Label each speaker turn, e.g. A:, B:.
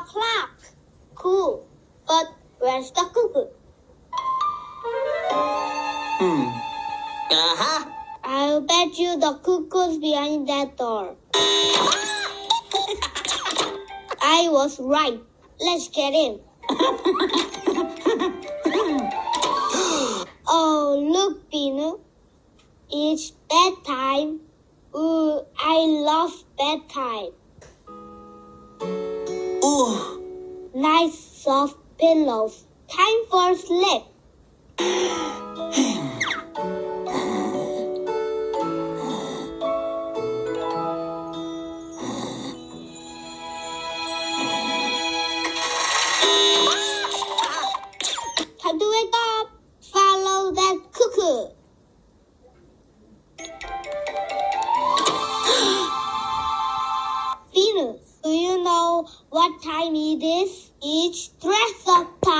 A: o'clock. Cool. But where's the cuckoo?
B: Uh-huh.
A: I'll bet you the cuckoo's behind that door. I was right. Let's get in. Oh, look, Pino. It's bedtime. Ooh, I love bedtime.
B: Ooh.
A: Nice soft pillows. Time for sleep. Time to wake up. Follow that cuckoo. Venus, do you know what time it is? It's 3 o'clock.